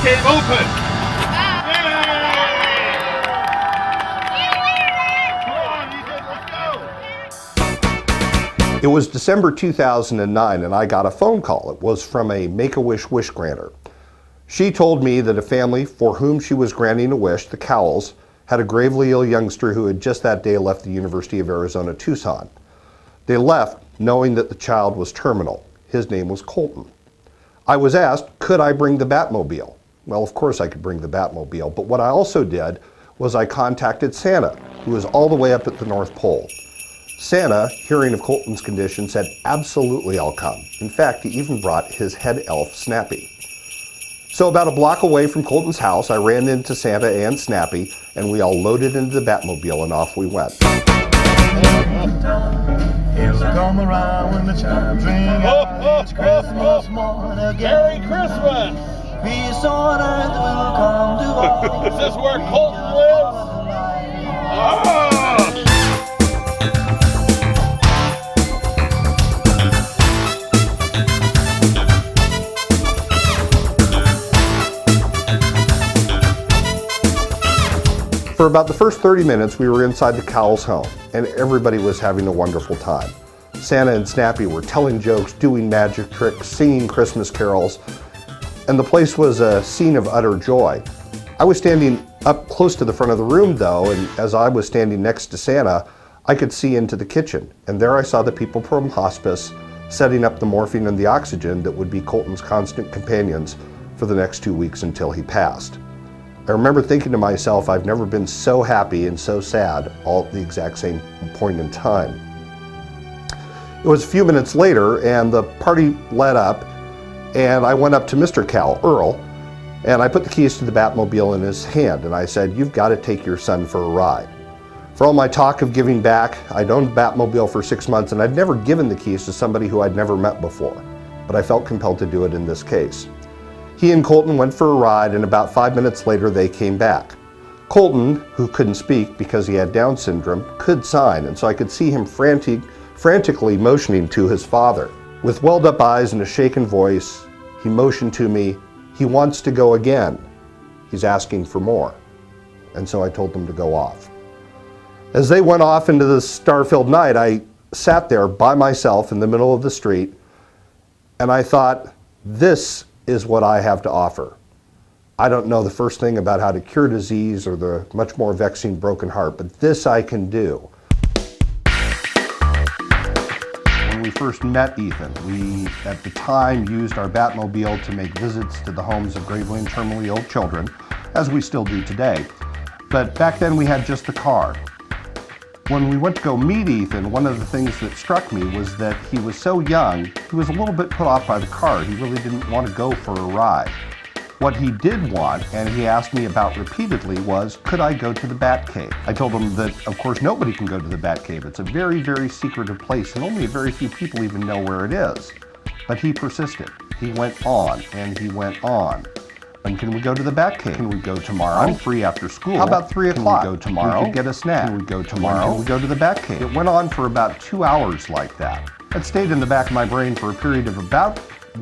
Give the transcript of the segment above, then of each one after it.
Batcave open. It was December 2009 and I got a phone call. It was from a Make-A-Wish wish granter. She told me that a family for whom she was granting a wish, the Cowles, had a gravely ill youngster who had just that day left the University of Arizona, Tucson. They left knowing that the child was terminal. His name was Colton. I was asked, could I bring the Batmobile? Well, of course I could bring the Batmobile, but what I also did was I contacted Santa, who was all the way up at the North Pole. Santa, hearing of Colton's condition, said, absolutely I'll come. In fact, he even brought his head elf, Snappy. So about a block away from Colton's house, I ran into Santa and Snappy, and we all loaded into the Batmobile and off we went. He'll come around when the chimes ring out. It's Christmas morning again. Merry Christmas! Peace on earth will come to all. Is this where Colton lives? Ah! For about the first 30 minutes, we were inside the Cowles' home, and everybody was having a wonderful time. Santa and Snappy were telling jokes, doing magic tricks, singing Christmas carols, and the place was a scene of utter joy. I was standing up close to the front of the room, though, and as I was standing next to Santa, I could see into the kitchen, and there I saw the people from hospice setting up the morphine and the oxygen that would be Colton's constant companions for the next 2 weeks until he passed. I remember thinking to myself, I've never been so happy and so sad all at the exact same point in time. It was a few minutes later and the party let up and I went up to Mr. Cowle, Earl, and I put the keys to the Batmobile in his hand and I said, you've got to take your son for a ride. For all my talk of giving back, I'd owned Batmobile for 6 months and I'd never given the keys to somebody who I'd never met before, but I felt compelled to do it in this case. He and Colton went for a ride and about 5 minutes later they came back. Colton, who couldn't speak because he had Down syndrome, could sign, and so I could see him frantically motioning to his father. With welled up eyes and a shaken voice, he motioned to me, he wants to go again. He's asking for more. And so I told them to go off. As they went off into the star-filled night, I sat there by myself in the middle of the street, and I thought, this is what I have to offer. I don't know the first thing about how to cure disease or the much more vexing broken heart, but this I can do. When we first met Ethan, we at the time used our Batmobile to make visits to the homes of gravely and terminally ill children, as we still do today. But back then we had just the car. When we went to go meet Ethan, one of the things that struck me was that he was so young, he was a little bit put off by the car. He really didn't want to go for a ride. What he did want, and he asked me about repeatedly, was, could I go to the Batcave? I told him that, of course, nobody can go to the Batcave. It's a very, very secretive place, and only a very few people even know where it is. But he persisted. He went on, and he went on. And can we go to the Batcave? Can we go tomorrow? I'm free after school. How about 3 o'clock? Can we go tomorrow? We could get a snack. Can we go tomorrow? Can we go to the Batcave? It went on for about 2 hours like that. It stayed in the back of my brain for a period of about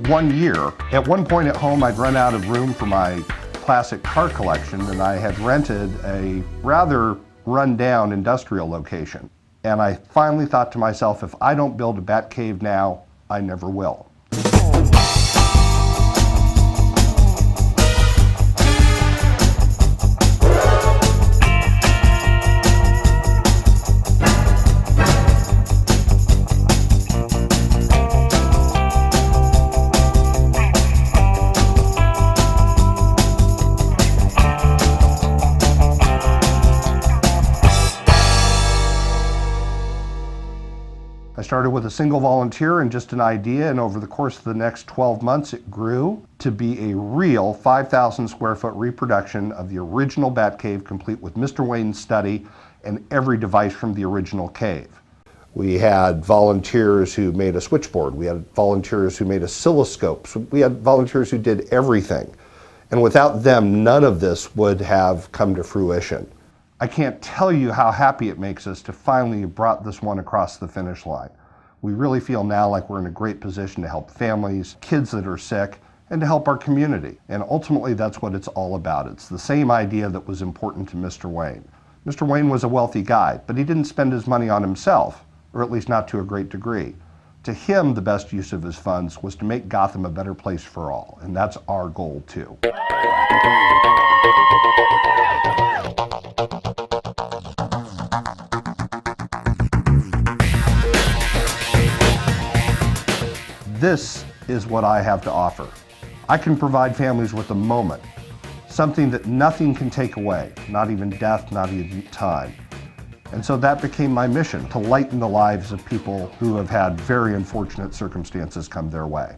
1 year. At one point at home, I'd run out of room for my classic car collection, and I had rented a rather run-down industrial location. And I finally thought to myself, if I don't build a Batcave now, I never will. I started with a single volunteer and just an idea, and over the course of the next 12 months it grew to be a real 5,000 square foot reproduction of the original Batcave, complete with Mr. Wayne's study and every device from the original cave. We had volunteers who made a switchboard, we had volunteers who made oscilloscopes, we had volunteers who did everything. And without them, none of this would have come to fruition. I can't tell you how happy it makes us to finally have brought this one across the finish line. We really feel now like we're in a great position to help families, kids that are sick, and to help our community. And ultimately, that's what it's all about. It's the same idea that was important to Mr. Wayne. Mr. Wayne was a wealthy guy, but he didn't spend his money on himself, or at least not to a great degree. To him, the best use of his funds was to make Gotham a better place for all, and that's our goal too. This is what I have to offer. I can provide families with a moment, something that nothing can take away, not even death, not even time. And so that became my mission, to lighten the lives of people who have had very unfortunate circumstances come their way.